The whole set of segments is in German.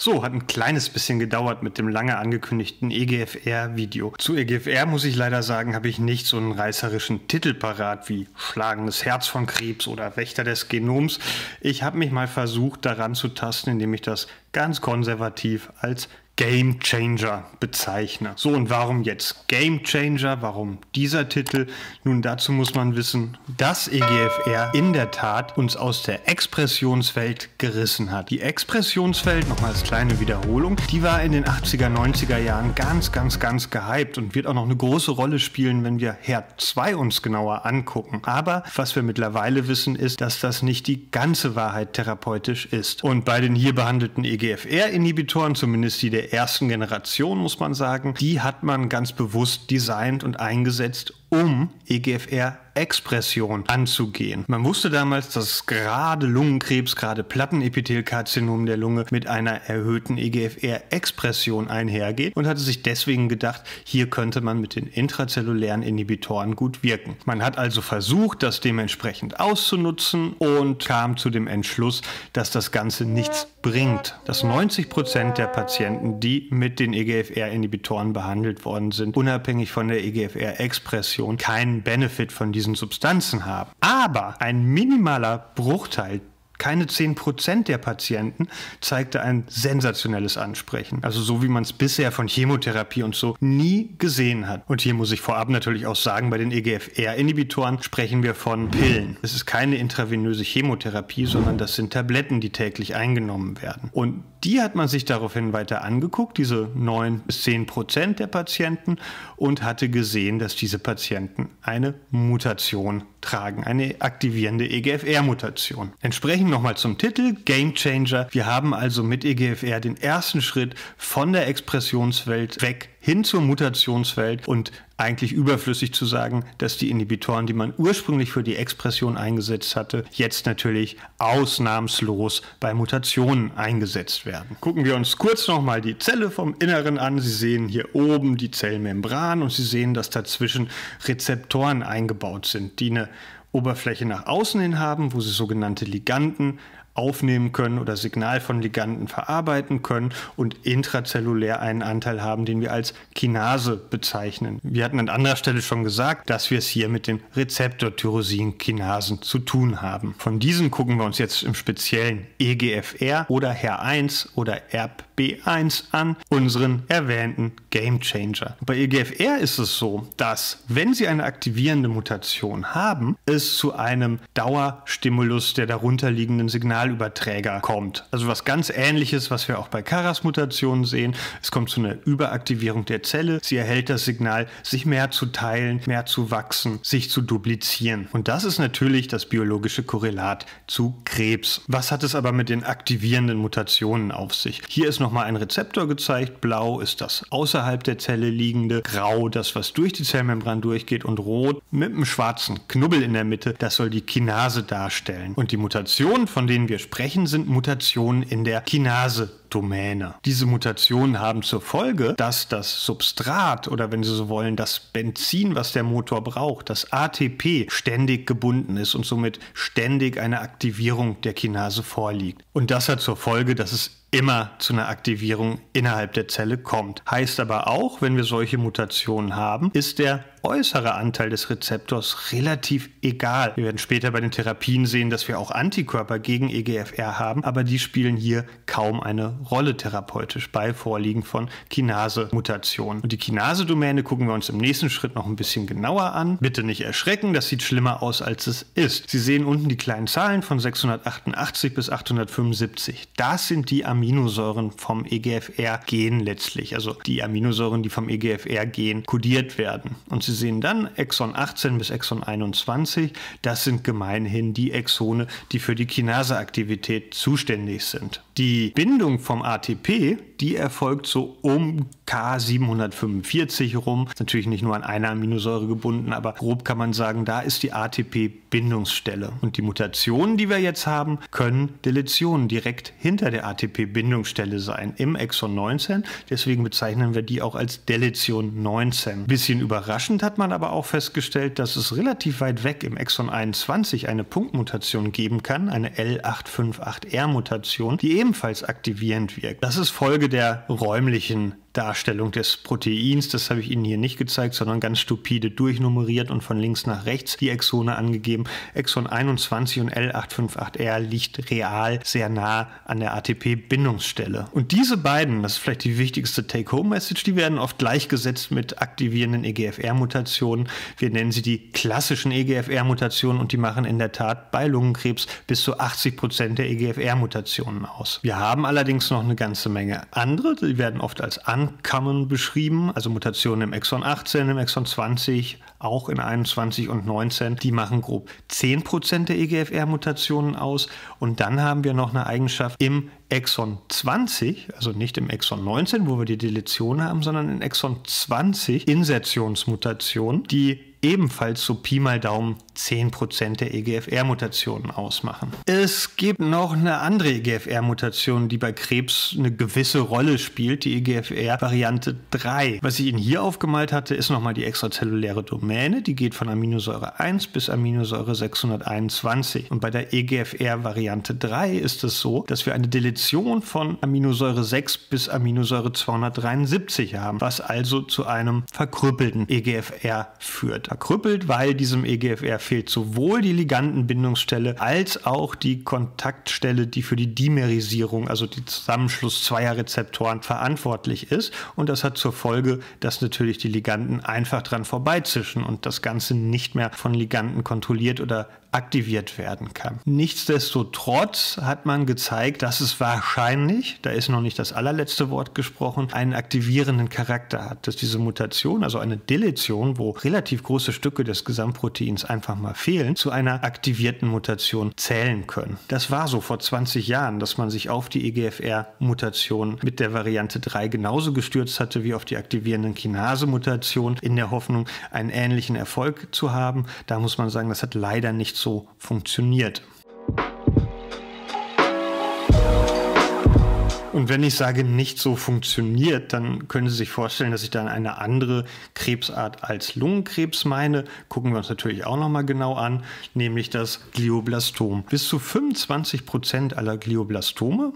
So, hat ein kleines bisschen gedauert mit dem lange angekündigten EGFR-Video. Zu EGFR muss ich leider sagen, habe ich nicht so einen reißerischen Titel parat wie Schlagendes Herz von Krebs oder Wächter des Genoms. Ich habe mich mal versucht, daran zu tasten, indem ich das ganz konservativ als Game Changer bezeichne. So, und warum jetzt Game Changer? Warum dieser Titel? Nun, dazu muss man wissen, dass EGFR in der Tat uns aus der Expressionswelt gerissen hat. Die Expressionswelt, nochmal als kleine Wiederholung, die war in den 80er, 90er Jahren ganz gehypt und wird auch noch eine große Rolle spielen, wenn wir Herd 2 uns genauer angucken. Aber was wir mittlerweile wissen, ist, dass das nicht die ganze Wahrheit therapeutisch ist. Und bei den hier behandelten EGFR-Inhibitoren, zumindest die der ersten Generation, muss man sagen, die hat man ganz bewusst designt und eingesetzt, um EGFR-Expression anzugehen. Man wusste damals, dass gerade Lungenkrebs, gerade Plattenepithelkarzinom der Lunge mit einer erhöhten EGFR-Expression einhergeht und hatte sich deswegen gedacht, hier könnte man mit den intrazellulären Inhibitoren gut wirken. Man hat also versucht, das dementsprechend auszunutzen und kam zu dem Entschluss, dass das Ganze nichts bringt. Dass 90% der Patienten, die mit den EGFR-Inhibitoren behandelt worden sind, unabhängig von der EGFR-Expression, keinen Benefit von diesen Substanzen haben. Aber ein minimaler Bruchteil, keine 10% der Patienten, zeigte ein sensationelles Ansprechen. Also so wie man es bisher von Chemotherapie und so nie gesehen hat. Und hier muss ich vorab natürlich auch sagen, bei den EGFR-Inhibitoren sprechen wir von Pillen. Es ist keine intravenöse Chemotherapie, sondern das sind Tabletten, die täglich eingenommen werden. Und die hat man sich daraufhin weiter angeguckt, diese 9-10% der Patienten, und hatte gesehen, dass diese Patienten eine Mutation tragen, eine aktivierende EGFR-Mutation. Entsprechend nochmal zum Titel, Game Changer. Wir haben also mit EGFR den ersten Schritt von der Expressionswelt weg hin zur Mutationswelt, und eigentlich überflüssig zu sagen, dass die Inhibitoren, die man ursprünglich für die Expression eingesetzt hatte, jetzt natürlich ausnahmslos bei Mutationen eingesetzt werden. Gucken wir uns kurz nochmal die Zelle vom Inneren an. Sie sehen hier oben die Zellmembran und Sie sehen, dass dazwischen Rezeptoren eingebaut sind, die eine Oberfläche nach außen hin haben, wo sie sogenannte Liganden aufnehmen können oder Signal von Liganden verarbeiten können und intrazellulär einen Anteil haben, den wir als Kinase bezeichnen. Wir hatten an anderer Stelle schon gesagt, dass wir es hier mit den Rezeptor-Tyrosin-Kinasen zu tun haben. Von diesen gucken wir uns jetzt im Speziellen EGFR oder HER1 oder ERBB1 an, unseren erwähnten Gamechanger. Bei EGFR ist es so, dass, wenn Sie eine aktivierende Mutation haben, es zu einem Dauerstimulus der darunterliegenden Signalüberträger kommt. Also was ganz Ähnliches, was wir auch bei Caras-Mutationen sehen. Es kommt zu einer Überaktivierung der Zelle. Sie erhält das Signal, sich mehr zu teilen, mehr zu wachsen, sich zu duplizieren. Und das ist natürlich das biologische Korrelat zu Krebs. Was hat es aber mit den aktivierenden Mutationen auf sich? Hier ist nochmal ein Rezeptor gezeigt. Blau ist das außerhalb der Zelle liegende, grau das, was durch die Zellmembran durchgeht, und rot mit einem schwarzen Knubbel in der Mitte, das soll die Kinase darstellen. Und die Mutationen, von denen wir sprechen, sind Mutationen in der Kinase-Domäne. Diese Mutationen haben zur Folge, dass das Substrat oder, wenn Sie so wollen, das Benzin, was der Motor braucht, das ATP, ständig gebunden ist und somit ständig eine Aktivierung der Kinase vorliegt. Und das hat zur Folge, dass es immer zu einer Aktivierung innerhalb der Zelle kommt. Heißt aber auch, wenn wir solche Mutationen haben, ist der äußere Anteil des Rezeptors relativ egal. Wir werden später bei den Therapien sehen, dass wir auch Antikörper gegen EGFR haben, aber die spielen hier kaum eine Rolle therapeutisch bei Vorliegen von Kinase-Mutationen. Und die Kinase-Domäne gucken wir uns im nächsten Schritt noch ein bisschen genauer an. Bitte nicht erschrecken, das sieht schlimmer aus, als es ist. Sie sehen unten die kleinen Zahlen von 688 bis 875. Das sind die Aminosäuren vom EGFR-Gen letztlich, also die Aminosäuren, die vom EGFR-Gen kodiert werden. Und Sie sehen dann Exon 18 bis Exon 21, das sind gemeinhin die Exone, die für die Kinaseaktivität zuständig sind. Die Bindung vom ATP, die erfolgt so um K745 rum. Ist natürlich nicht nur an einer Aminosäure gebunden, aber grob kann man sagen, da ist die ATP-Bindungsstelle. Und die Mutationen, die wir jetzt haben, können Deletionen direkt hinter der ATP-Bindungsstelle sein, im Exon 19. Deswegen bezeichnen wir die auch als Deletion 19. Ein bisschen überraschend hat man aber auch festgestellt, dass es relativ weit weg im Exon 21 eine Punktmutation geben kann, eine L858R-Mutation, die ebenfalls aktivierend wirkt. Das ist Folge der räumlichen Darstellung des Proteins. Das habe ich Ihnen hier nicht gezeigt, sondern ganz stupide durchnummeriert und von links nach rechts die Exone angegeben. Exon 21 und L858R liegt real sehr nah an der ATP-Bindungsstelle. Und diese beiden, das ist vielleicht die wichtigste Take-Home-Message, die werden oft gleichgesetzt mit aktivierenden EGFR-Mutationen. Wir nennen sie die klassischen EGFR-Mutationen und die machen in der Tat bei Lungenkrebs bis zu 80% der EGFR-Mutationen aus. Wir haben allerdings noch eine ganze Menge andere, die werden oft als Uncommon beschrieben, also Mutationen im Exon 18, im Exon 20, auch in 21 und 19. Die machen grob 10% der EGFR-Mutationen aus. Und dann haben wir noch eine Eigenschaft im Exon 20, also nicht im Exon 19, wo wir die Deletion haben, sondern in Exon 20 Insertionsmutationen, die ebenfalls so Pi mal Daumen 10% der EGFR-Mutationen ausmachen. Es gibt noch eine andere EGFR-Mutation, die bei Krebs eine gewisse Rolle spielt, die EGFR-Variante 3. Was ich Ihnen hier aufgemalt hatte, ist nochmal die extrazelluläre Domäne. Die geht von Aminosäure 1 bis Aminosäure 621. Und bei der EGFR-Variante 3 ist es so, dass wir eine Deletion von Aminosäure 6 bis Aminosäure 273 haben, was also zu einem verkrüppelten EGFR führt. Verkrüppelt, weil diesem EGFR fehlt sowohl die Ligandenbindungsstelle als auch die Kontaktstelle, die für die Dimerisierung, also die Zusammenschluss zweier Rezeptoren, verantwortlich ist. Und das hat zur Folge, dass natürlich die Liganden einfach dran vorbeizischen und das Ganze nicht mehr von Liganden kontrolliert oder aktiviert werden kann. Nichtsdestotrotz hat man gezeigt, dass es wahrscheinlich, da ist noch nicht das allerletzte Wort gesprochen, einen aktivierenden Charakter hat, dass diese Mutation, also eine Deletion, wo relativ große Stücke des Gesamtproteins einfach mal fehlen, zu einer aktivierten Mutation zählen können. Das war so vor 20 Jahren, dass man sich auf die EGFR-Mutation mit der Variante 3 genauso gestürzt hatte wie auf die aktivierenden Kinase-Mutation, in der Hoffnung, einen ähnlichen Erfolg zu haben. Da muss man sagen, das hat leider nicht so funktioniert. Und wenn ich sage, nicht so funktioniert, dann können Sie sich vorstellen, dass ich dann eine andere Krebsart als Lungenkrebs meine. Gucken wir uns natürlich auch nochmal genau an, nämlich das Glioblastom. Bis zu 25% aller Glioblastome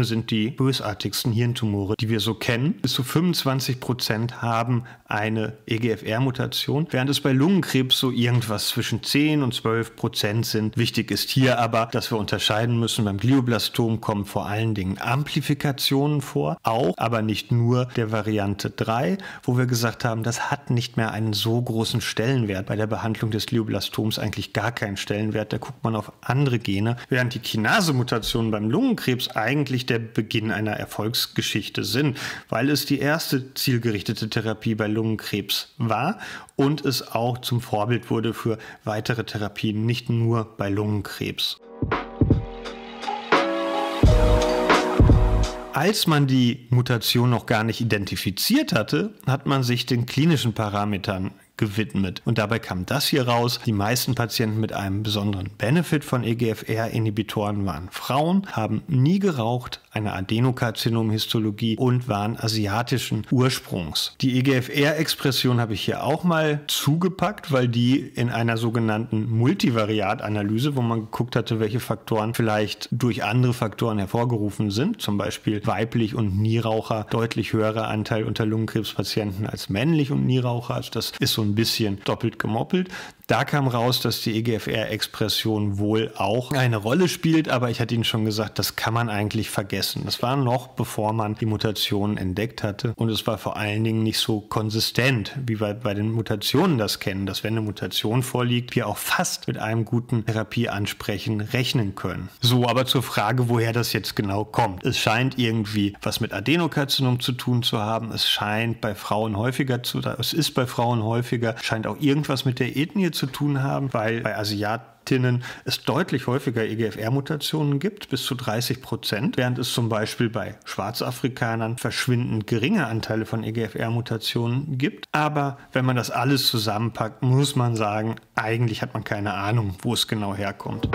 sind die bösartigsten Hirntumore, die wir so kennen, bis zu 25% haben eine EGFR-Mutation, während es bei Lungenkrebs so irgendwas zwischen 10 und 12% sind. Wichtig ist hier aber, dass wir unterscheiden müssen. Beim Glioblastom kommen vor allen Dingen Amplifikationen vor, auch, aber nicht nur der Variante 3, wo wir gesagt haben, das hat nicht mehr einen so großen Stellenwert. Bei der Behandlung des Glioblastoms eigentlich gar keinen Stellenwert. Da guckt man auf andere Gene, während die Kinase-Mutationen beim Lungenkrebs eigentlich der Beginn einer Erfolgsgeschichte sind, weil es die erste zielgerichtete Therapie bei Lungenkrebs war und es auch zum Vorbild wurde für weitere Therapien, nicht nur bei Lungenkrebs. Als man die Mutation noch gar nicht identifiziert hatte, hat man sich den klinischen Parametern gewidmet. Und dabei kam das hier raus. Die meisten Patienten mit einem besonderen Benefit von EGFR-Inhibitoren waren Frauen, haben nie geraucht, eine Adenokarzinom-Histologie und waren asiatischen Ursprungs. Die EGFR-Expression habe ich hier auch mal zugepackt, weil die in einer sogenannten Multivariat-Analyse, wo man geguckt hatte, welche Faktoren vielleicht durch andere Faktoren hervorgerufen sind, zum Beispiel weiblich und Nieraucher, deutlich höherer Anteil unter Lungenkrebspatienten als männlich und Nieraucher. Also das ist so ein bisschen doppelt gemoppelt. Da kam raus, dass die EGFR-Expression wohl auch eine Rolle spielt, aber ich hatte Ihnen schon gesagt, das kann man eigentlich vergessen. Das war noch, bevor man die Mutationen entdeckt hatte und es war vor allen Dingen nicht so konsistent, wie wir bei den Mutationen das kennen, dass wenn eine Mutation vorliegt, wir auch fast mit einem guten Therapieansprechen rechnen können. So, aber zur Frage, woher das jetzt genau kommt. Es scheint irgendwie was mit Adenokarzinom zu tun zu haben. Es scheint bei Frauen häufiger es ist bei Frauen häufiger, scheint auch irgendwas mit der Ethnie zu tun haben, weil bei Asiaten Kandidatinnen es deutlich häufiger EGFR-Mutationen gibt, bis zu 30%, während es zum Beispiel bei Schwarzafrikanern verschwindend geringe Anteile von EGFR-Mutationen gibt. Aber wenn man das alles zusammenpackt, muss man sagen, eigentlich hat man keine Ahnung, wo es genau herkommt.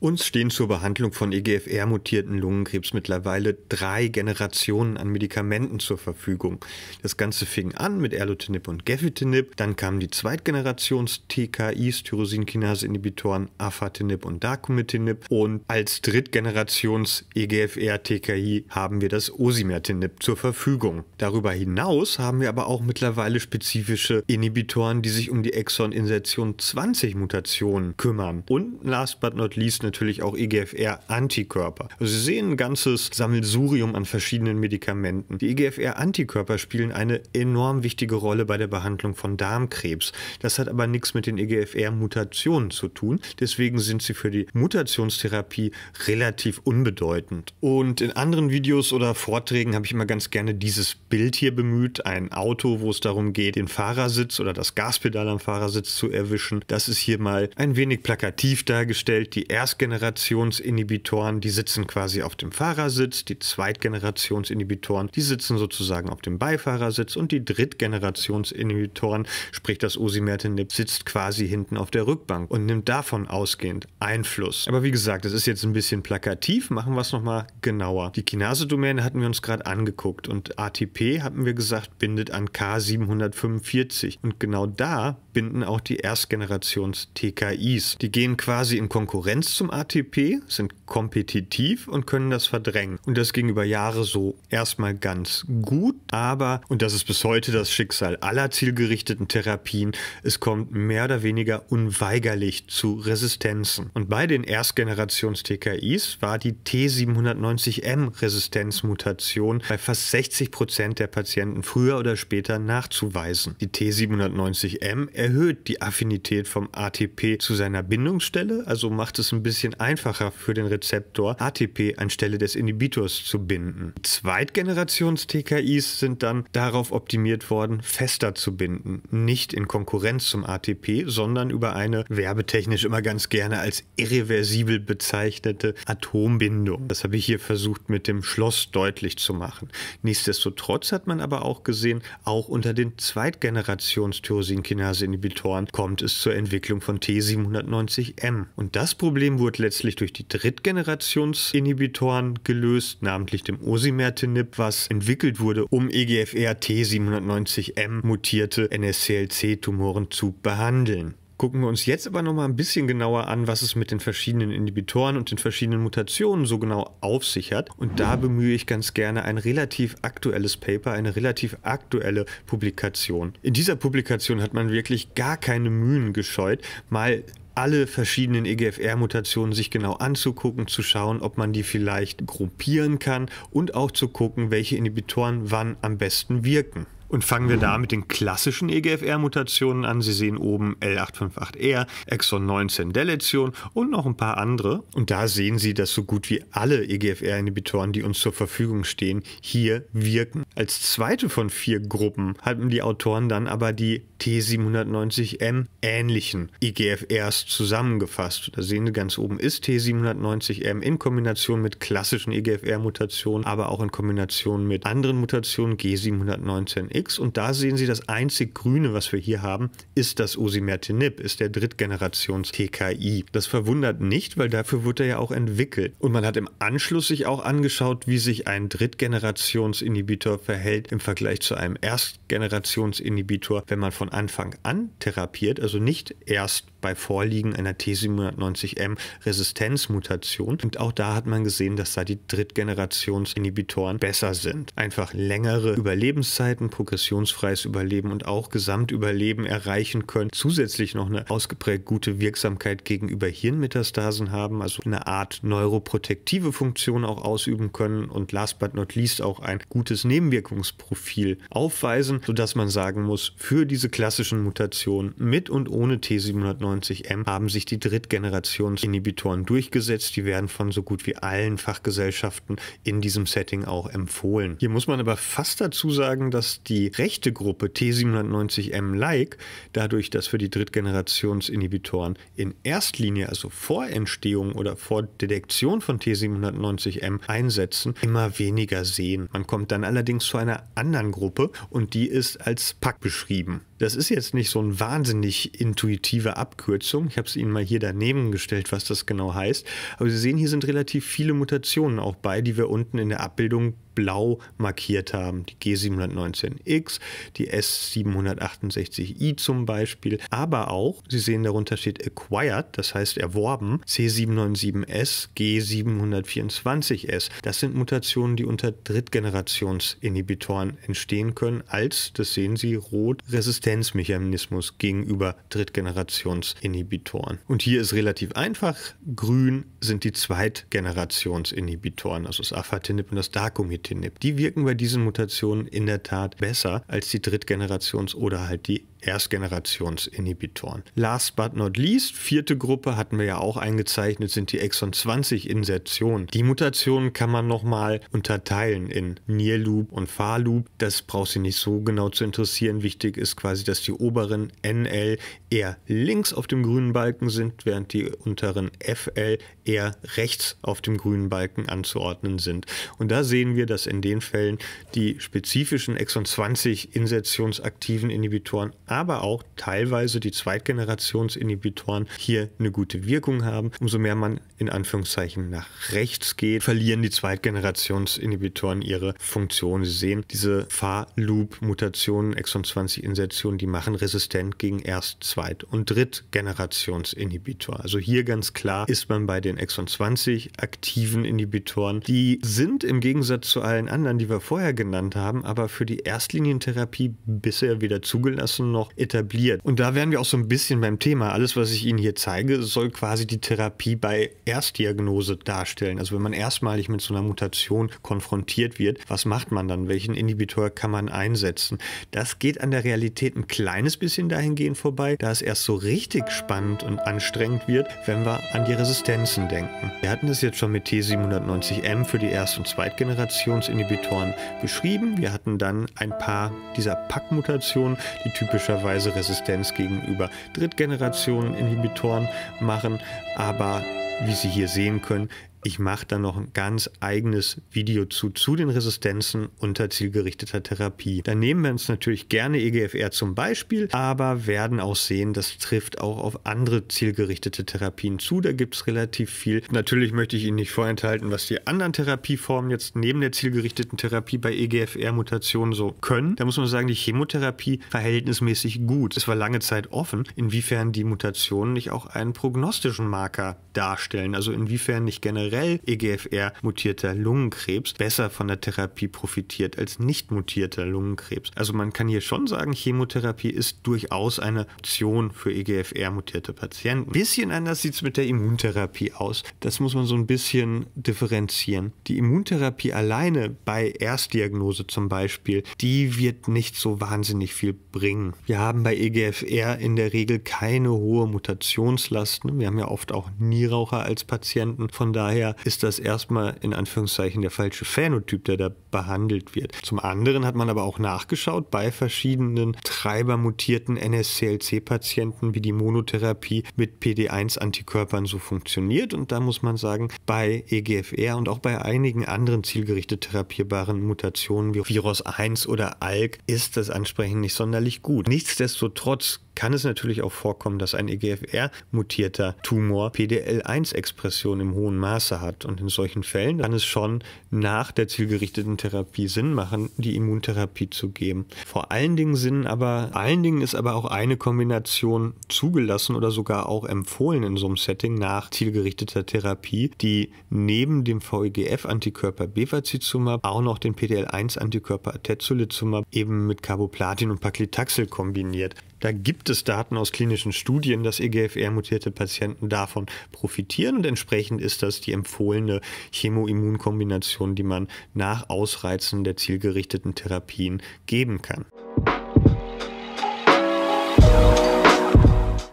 Uns stehen zur Behandlung von EGFR-mutierten Lungenkrebs mittlerweile 3 Generationen an Medikamenten zur Verfügung. Das Ganze fing an mit Erlotinib und Gefitinib, dann kamen die Zweitgenerations-TKIs, Tyrosinkinase-Inhibitoren, Afatinib und Dacomitinib, und als Drittgenerations-EGFR-TKI haben wir das Osimertinib zur Verfügung. Darüber hinaus haben wir aber auch mittlerweile spezifische Inhibitoren, die sich um die Exon-Insertion 20-Mutationen kümmern. Und last but not least natürlich auch EGFR-Antikörper. Also Sie sehen ein ganzes Sammelsurium an verschiedenen Medikamenten. Die EGFR-Antikörper spielen eine enorm wichtige Rolle bei der Behandlung von Darmkrebs. Das hat aber nichts mit den EGFR-Mutationen zu tun. Deswegen sind sie für die Mutationstherapie relativ unbedeutend. Und in anderen Videos oder Vorträgen habe ich immer ganz gerne dieses Bild hier bemüht. Ein Auto, wo es darum geht, den Fahrersitz oder das Gaspedal am Fahrersitz zu erwischen. Das ist hier mal ein wenig plakativ dargestellt. Die Erstgenerationsinhibitoren, die sitzen quasi auf dem Fahrersitz, die Zweitgenerationsinhibitoren, die sitzen sozusagen auf dem Beifahrersitz, und die Drittgenerationsinhibitoren, sprich das Osimertinib, sitzt quasi hinten auf der Rückbank und nimmt davon ausgehend Einfluss. Aber wie gesagt, das ist jetzt ein bisschen plakativ, machen wir es nochmal genauer. Die Kinasedomäne hatten wir uns gerade angeguckt und ATP, hatten wir gesagt, bindet an K745, und genau da binden auch die Erstgenerations-TKIs. Die gehen quasi in Konkurrenz zum ATP, sind kompetitiv und können das verdrängen. Und das ging über Jahre so erstmal ganz gut, aber, und das ist bis heute das Schicksal aller zielgerichteten Therapien, es kommt mehr oder weniger unweigerlich zu Resistenzen. Und bei den Erstgenerations-TKIs war die T790M-Resistenzmutation bei fast 60% der Patienten früher oder später nachzuweisen. Die T790M erhöht die Affinität vom ATP zu seiner Bindungsstelle, also macht es ein bisschen einfacher für den Rezeptor, ATP anstelle des Inhibitors zu binden. Zweitgenerations-TKIs sind dann darauf optimiert worden, fester zu binden. Nicht in Konkurrenz zum ATP, sondern über eine werbetechnisch immer ganz gerne als irreversibel bezeichnete Atombindung. Das habe ich hier versucht mit dem Schloss deutlich zu machen. Nichtsdestotrotz hat man aber auch gesehen, auch unter den Zweitgenerations-Tyrosinkinase-Inhibitoren kommt es zur Entwicklung von T790M. Und das Problem wurde letztlich durch die Drittgenerationsinhibitoren gelöst, namentlich dem Osimertinib, was entwickelt wurde, um EGFR T790M mutierte NSCLC-Tumoren zu behandeln. Gucken wir uns jetzt aber noch mal ein bisschen genauer an, was es mit den verschiedenen Inhibitoren und den verschiedenen Mutationen so genau auf sich hat. Und da bemühe ich ganz gerne ein relativ aktuelles Paper, eine relativ aktuelle Publikation. In dieser Publikation hat man wirklich gar keine Mühen gescheut, mal alle verschiedenen EGFR-Mutationen sich genau anzugucken, zu schauen, ob man die vielleicht gruppieren kann und auch zu gucken, welche Inhibitoren wann am besten wirken. Und fangen wir da mit den klassischen EGFR-Mutationen an. Sie sehen oben L858R, Exon 19 Deletion und noch ein paar andere. Und da sehen Sie, dass so gut wie alle EGFR-Inhibitoren, die uns zur Verfügung stehen, hier wirken. Als zweite von 4 Gruppen hatten die Autoren dann aber die T790M ähnlichen EGFRs zusammengefasst. Da sehen Sie ganz oben ist T790M in Kombination mit klassischen EGFR-Mutationen, aber auch in Kombination mit anderen Mutationen, G719X. Und da sehen Sie, das einzig Grüne, was wir hier haben, ist das Osimertinib, ist der Drittgenerations-TKI. Das verwundert nicht, weil dafür wurde er ja auch entwickelt. Und man hat im Anschluss sich auch angeschaut, wie sich ein Drittgenerations-Inhibitor verhält im Vergleich zu einem Erstgenerations-Inhibitor, wenn man von Anfang an therapiert, also nicht erst bei Vorliegen einer T790M-Resistenzmutation. Und auch da hat man gesehen, dass da die Drittgenerations-Inhibitoren besser sind. Einfach längere Überlebenszeiten, progressionsfreies Überleben und auch Gesamtüberleben erreichen können. Zusätzlich noch eine ausgeprägt gute Wirksamkeit gegenüber Hirnmetastasen haben, also eine Art neuroprotektive Funktion auch ausüben können und last but not least auch ein gutes Nebenwirkungsprofil aufweisen, sodass man sagen muss, für diese klassischen Mutationen mit und ohne T790 T790M haben sich die Drittgenerationsinhibitoren durchgesetzt. Die werden von so gut wie allen Fachgesellschaften in diesem Setting auch empfohlen. Hier muss man aber fast dazu sagen, dass die rechte Gruppe T790M-like, dadurch, dass wir die Drittgenerationsinhibitoren in Erstlinie, also vor Entstehung oder vor Detektion von T790M einsetzen, immer weniger sehen. Man kommt dann allerdings zu einer anderen Gruppe und die ist als PAC beschrieben. Das ist jetzt nicht so eine wahnsinnig intuitive Abkürzung. Ich habe es Ihnen mal hier daneben gestellt, was das genau heißt. Aber Sie sehen, hier sind relativ viele Mutationen auch bei, die wir unten in der Abbildung blau markiert haben. Die G719X, die S768I zum Beispiel, aber auch, Sie sehen, darunter steht acquired, das heißt erworben, C797S, G724S. Das sind Mutationen, die unter Drittgenerationsinhibitoren entstehen können, als, das sehen Sie, rot, Resistenzmechanismus gegenüber Drittgenerationsinhibitoren. Und hier ist relativ einfach, grün sind die Zweitgenerationsinhibitoren, also das Afatinib und das Dacomitinib. Die wirken bei diesen Mutationen in der Tat besser als die Drittgenerations- oder halt die Erstgenerationsinhibitoren. Last but not least, vierte Gruppe hatten wir ja auch eingezeichnet, sind die Exon 20 Insertionen. Die Mutationen kann man nochmal unterteilen in Near Loop und Far Loop. Das braucht Sie nicht so genau zu interessieren. Wichtig ist quasi, dass die oberen NL eher links auf dem grünen Balken sind, während die unteren FL eher rechts auf dem grünen Balken anzuordnen sind. Und da sehen wir, dass in den Fällen die spezifischen Exon 20 insertionsaktiven Inhibitoren, aber auch teilweise die Zweitgenerationsinhibitoren hier eine gute Wirkung haben. Umso mehr man in Anführungszeichen nach rechts geht, verlieren die Zweitgenerationsinhibitoren ihre Funktion. Sie sehen, diese Far-Loop-Mutationen, Exon 20 Insertionen, die machen resistent gegen Erst-, Zweit- und Drittgenerationsinhibitor. Also hier ganz klar ist man bei den Exon 20 aktiven Inhibitoren. Die sind im Gegensatz zu allen anderen, die wir vorher genannt haben, aber für die Erstlinientherapie bisher weder zugelassen noch etabliert. Und da wären wir auch so ein bisschen beim Thema. Alles, was ich Ihnen hier zeige, soll quasi die Therapie bei Erstdiagnose darstellen. Also wenn man erstmalig mit so einer Mutation konfrontiert wird, was macht man dann? Welchen Inhibitor kann man einsetzen? Das geht an der Realität ein kleines bisschen dahingehend vorbei, da es erst so richtig spannend und anstrengend wird, wenn wir an die Resistenzen denken. Wir hatten das jetzt schon mit T790M für die Erst- und Zweitgenerationsinhibitoren beschrieben. Wir hatten dann ein paar dieser PAC-Mutationen, die typischerweise Resistenz gegenüber Drittgenerationen-Inhibitoren machen, aber wie Sie hier sehen können, ich mache da noch ein ganz eigenes Video zu den Resistenzen unter zielgerichteter Therapie. Da nehmen wir uns natürlich gerne EGFR zum Beispiel, aber werden auch sehen, das trifft auch auf andere zielgerichtete Therapien zu. Da gibt es relativ viel. Natürlich möchte ich Ihnen nicht vorenthalten, was die anderen Therapieformen jetzt neben der zielgerichteten Therapie bei EGFR-Mutationen so können. Da muss man sagen, die Chemotherapie verhältnismäßig gut. Es war lange Zeit offen, inwiefern die Mutationen nicht auch einen prognostischen Marker darstellen. Also inwiefern nicht generell EGFR-mutierter Lungenkrebs besser von der Therapie profitiert als nicht mutierter Lungenkrebs. Also man kann hier schon sagen, Chemotherapie ist durchaus eine Option für EGFR-mutierte Patienten. Ein bisschen anders sieht es mit der Immuntherapie aus. Das muss man so ein bisschen differenzieren. Die Immuntherapie alleine bei Erstdiagnose zum Beispiel, die wird nicht so wahnsinnig viel bringen. Wir haben bei EGFR in der Regel keine hohe Mutationslast. Wir haben ja oft auch Nieraucher als Patienten. Von daher ist das erstmal in Anführungszeichen der falsche Phänotyp, der da behandelt wird. Zum anderen hat man aber auch nachgeschaut bei verschiedenen treibermutierten NSCLC-Patienten, wie die Monotherapie mit PD-1-Antikörpern so funktioniert. Und da muss man sagen, bei EGFR und auch bei einigen anderen zielgerichtet therapierbaren Mutationen wie Virus 1 oder ALK ist das Ansprechen nicht sonderlich gut. Nichtsdestotrotz kann es natürlich auch vorkommen, dass ein EGFR-mutierter Tumor PDL1-Expression im hohen Maße hat. Und in solchen Fällen kann es schon nach der zielgerichteten Therapie Sinn machen, die Immuntherapie zu geben. Vor allen Dingen ist aber auch eine Kombination zugelassen oder sogar auch empfohlen in so einem Setting nach zielgerichteter Therapie, die neben dem VEGF-Antikörper Bevacizumab auch noch den PDL1-Antikörper Atezolizumab eben mit Carboplatin und Paclitaxel kombiniert. Da gibt es Daten aus klinischen Studien, dass EGFR-mutierte Patienten davon profitieren und entsprechend ist das die empfohlene Chemo-Immun-Kombination, die man nach Ausreizen der zielgerichteten Therapien geben kann.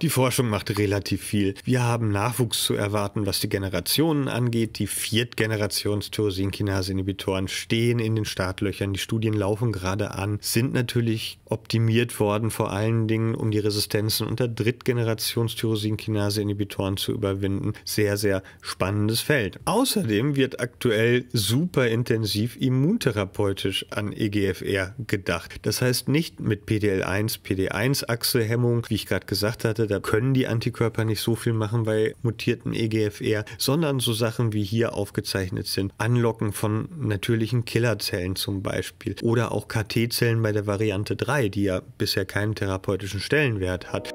Die Forschung macht relativ viel. Wir haben Nachwuchs zu erwarten, was die Generationen angeht. Die Viertgenerations-Tyrosinkinase-Inhibitoren stehen in den Startlöchern. Die Studien laufen gerade an, sind natürlich optimiert worden, vor allen Dingen, um die Resistenzen unter Drittgenerations-Tyrosinkinase-Inhibitoren zu überwinden. Sehr, sehr spannendes Feld. Außerdem wird aktuell super intensiv immuntherapeutisch an EGFR gedacht. Das heißt nicht mit PDL1, PD1-Achse-Hemmung, wie ich gerade gesagt hatte, da können die Antikörper nicht so viel machen bei mutierten EGFR, sondern so Sachen wie hier aufgezeichnet sind. Anlocken von natürlichen Killerzellen zum Beispiel oder auch KT-Zellen bei der Variante 3, die ja bisher keinen therapeutischen Stellenwert hat.